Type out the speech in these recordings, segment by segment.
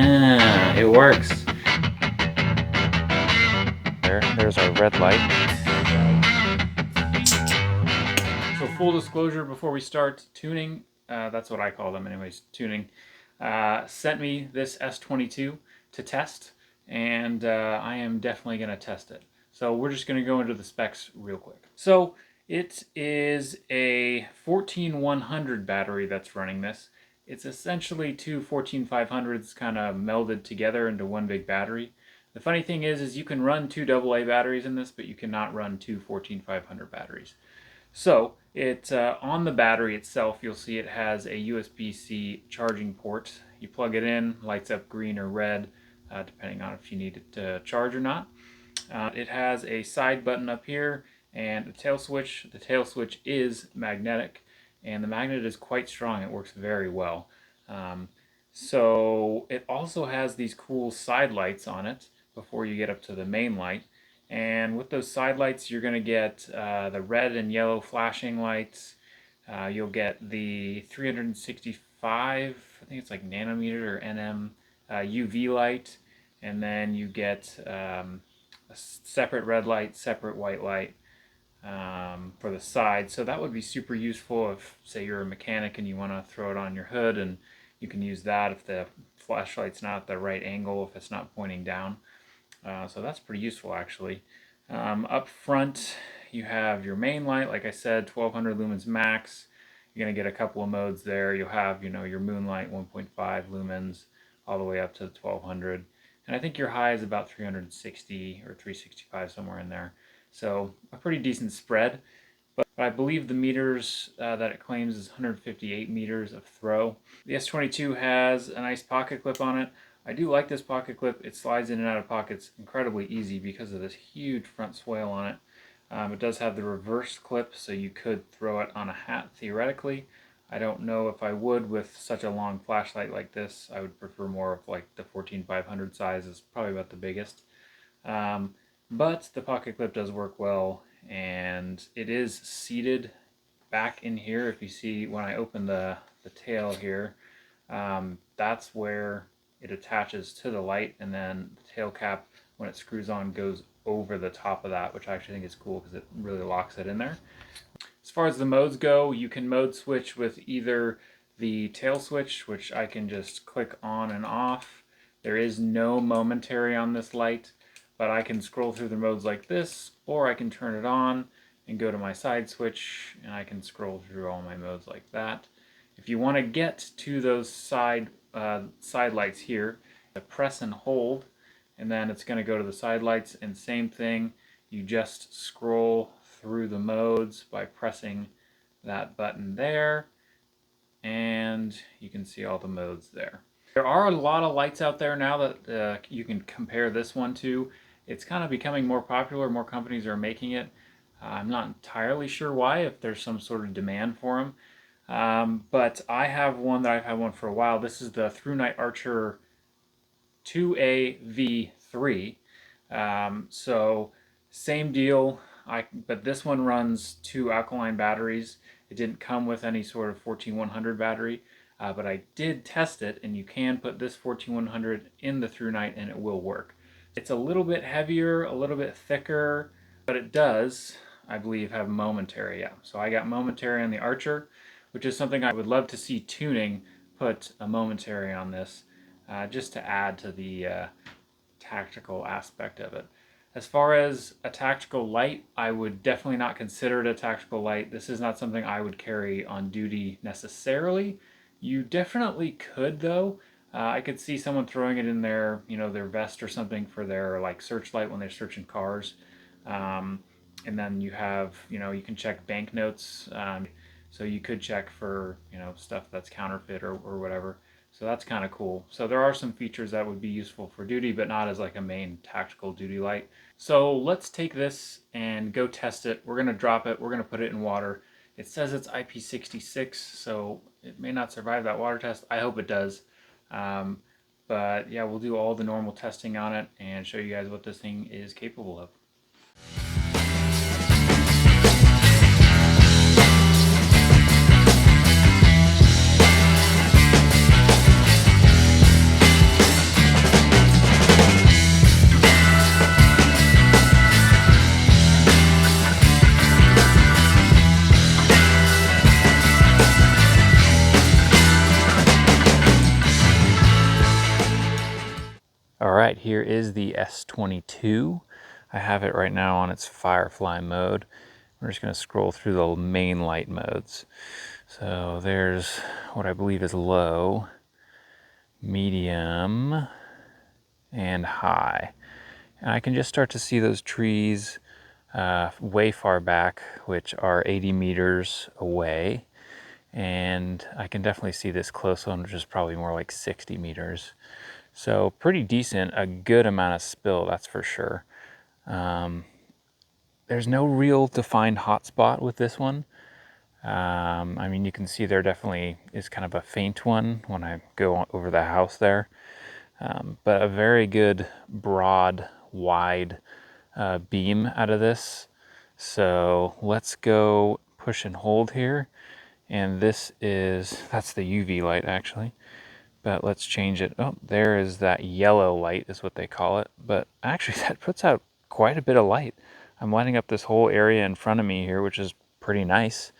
It works. There's our red light. So full disclosure before we start, Tuning, that's what I call them anyways, Tuning, sent me this S22 to test, and I am definitely going to test it. So we're just going to go into the specs real quick. So it is a 14100 battery that's running this. It's essentially two 14500s kind of melded together into one big battery. The funny thing is you can run two AA batteries in this, but you cannot run two 14500 batteries. So it on the battery itself, you'll see it has a USB-C charging port. You plug it in, lights up green or red, depending on if you need it to charge or not. It has a side button up here and a tail switch. The tail switch is magnetic, and the magnet is quite strong. It works very well. So it also has these cool side lights on it before you get up to the main light. And with those side lights, you're going to get the red and yellow flashing lights. You'll get the 365, I think it's like nanometer or nm UV light. And then you get a separate red light, separate white light for the side. So that would be super useful if, say, you're a mechanic and you want to throw it on your hood, and you can use that if the flashlight's not at the right angle, if it's not pointing down. So that's pretty useful actually. Up front you have your main light, like I said, 1200 lumens max. You're going to get a couple of modes there. You'll have, your moonlight 1.5 lumens all the way up to the 1200. And I think your high is about 360 or 365, somewhere in there. So a pretty decent spread. But I believe the meters that it claims is 158 meters of throw. The S22 has a nice pocket clip on it. I do like this pocket clip. It slides in and out of pockets incredibly easy because of this huge front swale on it. It does have the reverse clip, so you could throw it on a hat theoretically. I don't know if I would with such a long flashlight like this. I would prefer more of like the 14500 size, is probably about the biggest. But the pocket clip does work well, and it is seated back in here. If you see when I open the tail here, that's where it attaches to the light, and then the tail cap, when it screws on, goes over the top of that, which I actually think is cool because it really locks it in there. As far as the modes go, you can mode switch with either the tail switch, which I can just click on and off. There is no momentary on this light, but I can scroll through the modes like this, or I can turn it on and go to my side switch, and I can scroll through all my modes like that. If you want to get to those side lights here, press and hold, and then it's going to go to the side lights, and same thing, you just scroll through the modes by pressing that button there, and you can see all the modes there. There are a lot of lights out there now that you can compare this one to. It's kind of becoming more popular, more companies are making it. I'm not entirely sure why, if there's some sort of demand for them. But I have one that I've had one for a while. This is the ThruNite Archer 2A V3. So same deal, but this one runs two alkaline batteries. It didn't come with any sort of 14100 battery, but I did test it, and you can put this 14100 in the ThruNite and it will work. It's a little bit heavier, a little bit thicker, but it does, I believe, have momentary. Yeah. So I got momentary on the Archer, which is something I would love to see Tuning put a momentary on this, just to add to the tactical aspect of it. As far as a tactical light, I would definitely not consider it a tactical light. This is not something I would carry on duty necessarily. You definitely could, though. I could see someone throwing it in their, their vest or something for their searchlight when they're searching cars. And then you have, you can check banknotes. So you could check for, stuff that's counterfeit or whatever. So that's kind of cool. So there are some features that would be useful for duty, but not as like a main tactical duty light. So let's take this and go test it. We're going to drop it. We're going to put it in water. It says it's IP66, so it may not survive that water test. I hope it does. But yeah, we'll do all the normal testing on it and show you guys what this thing is capable of. All right, here is the S22. I have it right now on its Firefly mode. We're just going to scroll through the main light modes. So there's what I believe is low, medium, and high. And I can just start to see those trees way far back, which are 80 meters away. And I can definitely see this close one, which is probably more like 60 meters. So pretty decent, a good amount of spill, that's for sure. There's no real defined hotspot with this one. I mean, you can see there definitely is kind of a faint one when I go over the house there. But a very good, broad, wide beam out of this. So let's go push and hold here. And that's the UV light actually. But let's change it. Oh, there is that yellow light is what they call it. But actually that puts out quite a bit of light. I'm lighting up this whole area in front of me here, which is pretty nice.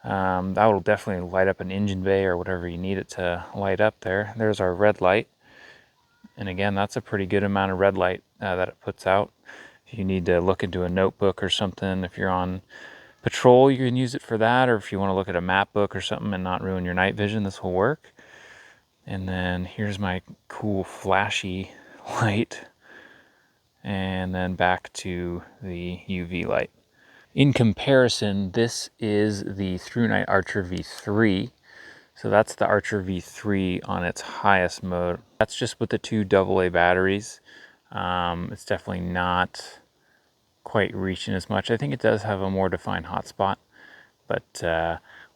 That will definitely light up an engine bay or whatever you need it to light up there. There's our red light. And again, that's a pretty good amount of red light that it puts out. If you need to look into a notebook or something, if you're on patrol, you can use it for that. Or if you want to look at a map book or something and not ruin your night vision, this will work. And then here's my cool flashy light. And then back to the UV light. In comparison, this is the ThruNite Archer V3. So that's the Archer V3 on its highest mode. That's just with the two AA batteries. It's definitely not quite reaching as much. I think it does have a more defined hotspot, but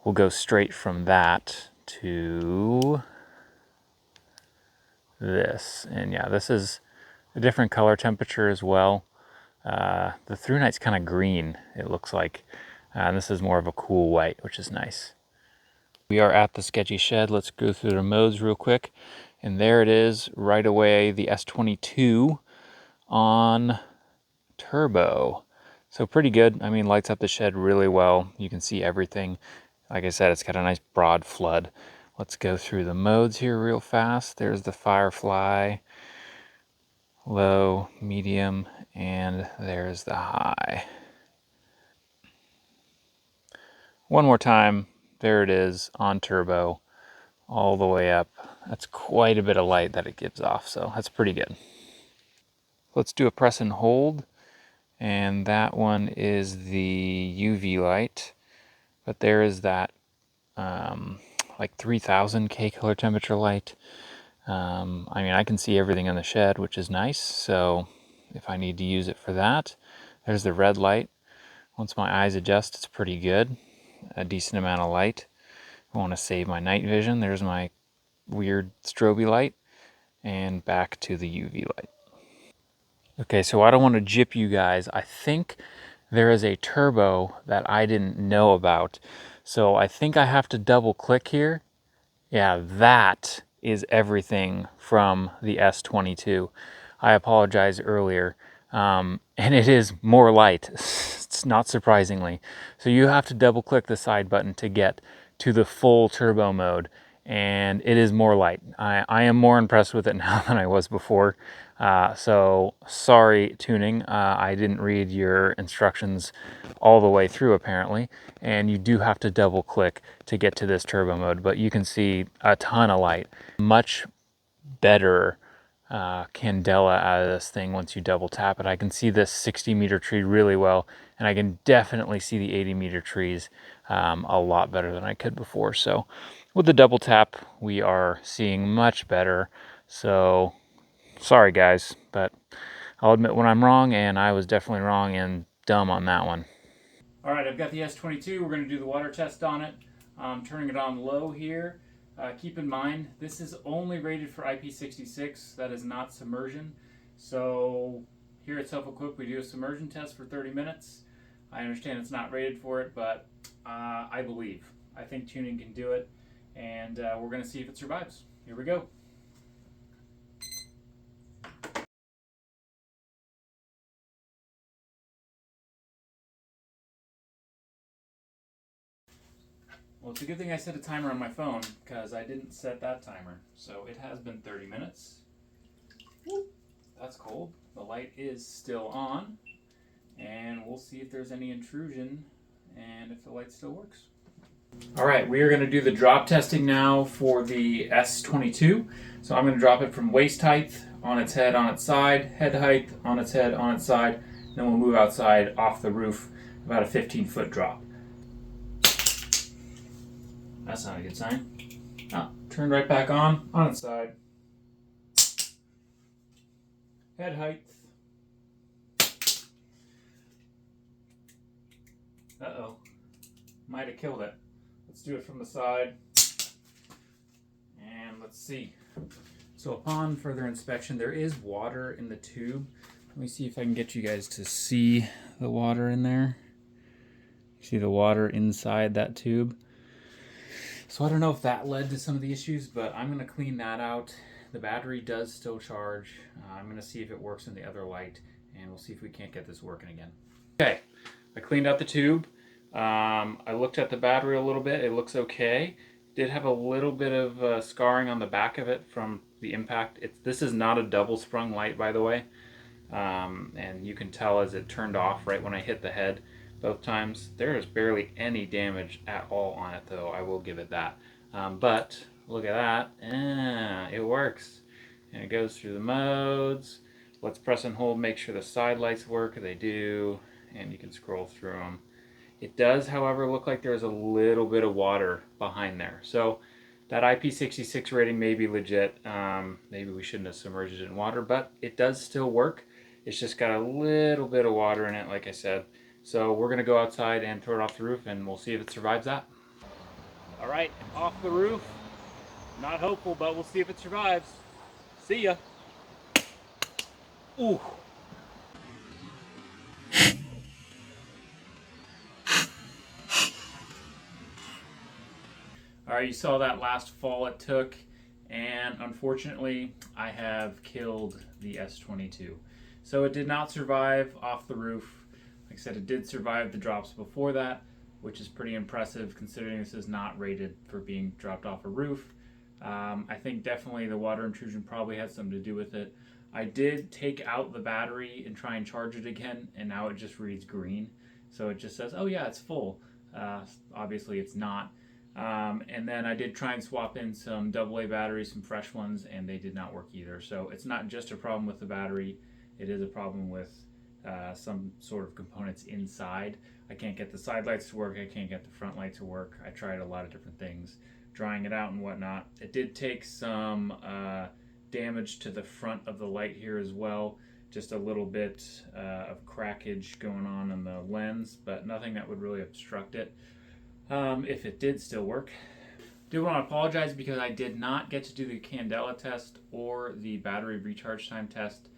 we'll go straight from that to this. And yeah, this is a different color temperature as well. The ThruNite's kind of green, it looks like. And this is more of a cool white, which is nice. We are at the sketchy shed. Let's go through the modes real quick. And there it is, right away, the S22 on turbo. So pretty good. I mean, lights up the shed really well. You can see everything. Like I said, it's got a nice broad flood. Let's go through the modes here real fast. There's the Firefly, low, medium, and there's the high. One more time. There it is on turbo, all the way up. That's quite a bit of light that it gives off, so that's pretty good. Let's do a press and hold, and that one is the UV light, but there is that like 3000 K color temperature light. I mean, I can see everything in the shed, which is nice, so if I need to use it for that, there's the red light. Once my eyes adjust, it's pretty good, a decent amount of light. I want to save my night vision. There's my weird strobe light, and back to the UV light. Okay, so I don't want to jip you guys. I think there is a turbo that I didn't know about. So I think I have to double click here. Yeah, that is everything from the S22. I apologize earlier. And it is more light, it's not surprisingly. So you have to double click the side button to get to the full turbo mode, and it is more light. I am more impressed with it now than I was before. So sorry, tuning. I didn't read your instructions all the way through apparently, and you do have to double click to get to this turbo mode, but you can see a ton of light. Much better candela out of this thing once you double tap it. I can see this 60-meter tree really well, and I can definitely see the 80-meter trees a lot better than I could before. So with the double tap, we are seeing much better. So sorry guys, but I'll admit when I'm wrong, and I was definitely wrong and dumb on that one. All right, I've got the S22. We're going to do the water test on it. I'm turning it on low here. Keep in mind, this is only rated for IP66. That is not submersion. So here at Self-Equip, we do a submersion test for 30 minutes. I understand it's not rated for it, but I believe. I think tuning can do it, and we're going to see if it survives. Here we go. Well, it's a good thing I set a timer on my phone because I didn't set that timer. So it has been 30 minutes. That's cool. The light is still on, and we'll see if there's any intrusion and if the light still works. All right, we are going to do the drop testing now for the S22. So I'm going to drop it from waist height, on its head, on its side, head height, on its head, on its side. Then we'll move outside off the roof, about a 15-foot drop. That's not a good sign. Oh, turn right back on its side. Head height. Uh-oh. Might have killed it. Let's do it from the side. And let's see. So upon further inspection, there is water in the tube. Let me see if I can get you guys to see the water in there. See the water inside that tube. So I don't know if that led to some of the issues, but I'm going to clean that out. The battery does still charge. I'm going to see if it works in the other light, and we'll see if we can't get this working again. Okay, I cleaned out the tube. I looked at the battery a little bit. It looks okay. Did have a little bit of scarring on the back of it from the impact. This is not a double sprung light, by the way. And you can tell as it turned off right when I hit the head both times. There is barely any damage at all on it, though. I will give it that. But look at that. It works. And it goes through the modes. Let's press and hold, make sure the side lights work. They do. And you can scroll through them. It does, however, look like there's a little bit of water behind there. So that IP66 rating may be legit. Maybe we shouldn't have submerged it in water, but it does still work. It's just got a little bit of water in it, like I said. So we're going to go outside and throw it off the roof, and we'll see if it survives that. All right, off the roof. Not hopeful, but we'll see if it survives. See ya. Ooh. All right, you saw that last fall it took, and unfortunately, I have killed the S22. So it did not survive off the roof. Like I said, it did survive the drops before that, which is pretty impressive considering this is not rated for being dropped off a roof. I think definitely the water intrusion probably had something to do with it. I did take out the battery and try and charge it again, and now it just reads green. So it just says, oh yeah, it's full. Obviously it's not. And then I did try and swap in some AA batteries, some fresh ones, and they did not work either. So it's not just a problem with the battery, it is a problem with some sort of components inside. I can't get the side lights to work, I can't get the front light to work. I tried a lot of different things, drying it out and whatnot. It did take some damage to the front of the light here as well. Just a little bit of crackage going on in the lens, but nothing that would really obstruct it. If it did still work. Do want to apologize because I did not get to do the candela test or the battery recharge time test.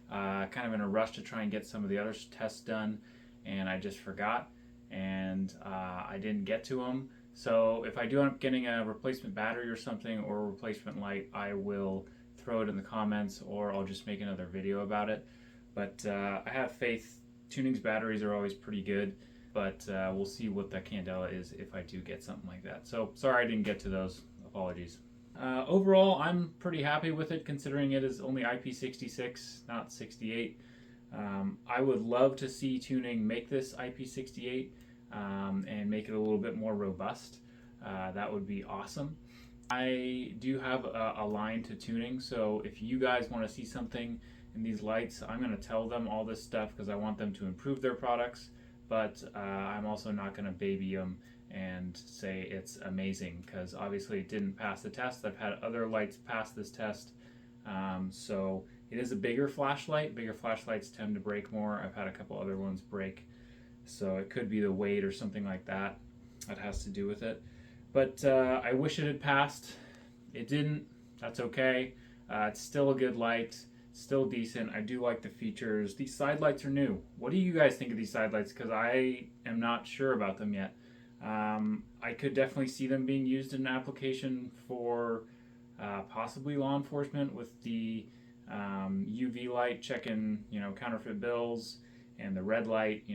Kind of in a rush to try and get some of the other tests done, and I just forgot, and I didn't get to them. So if I do end up getting a replacement battery or something, or a replacement light, I will throw it in the comments, or I'll just make another video about it. But I have faith. Tuning's batteries are always pretty good. But we'll see what the candela is if I do get something like that. So sorry I didn't get to those. Apologies. Overall, I'm pretty happy with it considering it is only IP66, not 68. I would love to see Tuning make this IP68 and make it a little bit more robust. That would be awesome. I do have a line to Tuning, so if you guys want to see something in these lights, I'm going to tell them all this stuff because I want them to improve their products. But I'm also not going to baby them and say it's amazing because obviously it didn't pass the test. I've had other lights pass this test. So it is a bigger flashlight. Bigger flashlights tend to break more. I've had a couple other ones break. So it could be the weight or something like that that has to do with it. But I wish it had passed. It didn't. That's okay. It's still a good light. Still decent. I do like the features. These side lights are new. What do you guys think of these side lights? Because I am not sure about them yet. I could definitely see them being used in an application for possibly law enforcement with the UV light checking, counterfeit bills, and the red light,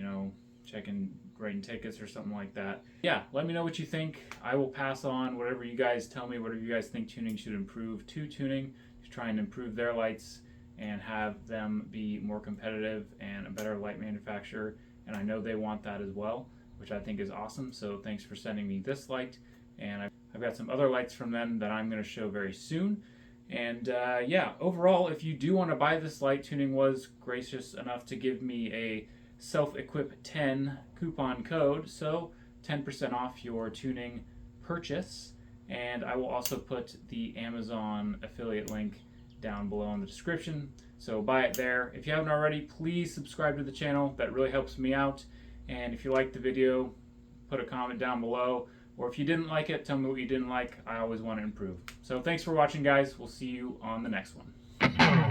checking writing tickets or something like that. Yeah, let me know what you think. I will pass on whatever you guys tell me, whatever you guys think Tuning should improve to Tuning to try and improve their lights and have them be more competitive and a better light manufacturer. And I know they want that as well, which I think is awesome. So thanks for sending me this light. And I've got some other lights from them that I'm going to show very soon. And yeah, overall, if you do want to buy this light, Tuning was gracious enough to give me a self-equip 10 coupon code, so 10% off your Tuning purchase. And I will also put the Amazon affiliate link down below in the description, so buy it there. If you haven't already, please subscribe to the channel. That really helps me out. And if you liked the video, put a comment down below. Or if you didn't like it, tell me what you didn't like. I always want to improve. So thanks for watching, guys. We'll see you on the next one.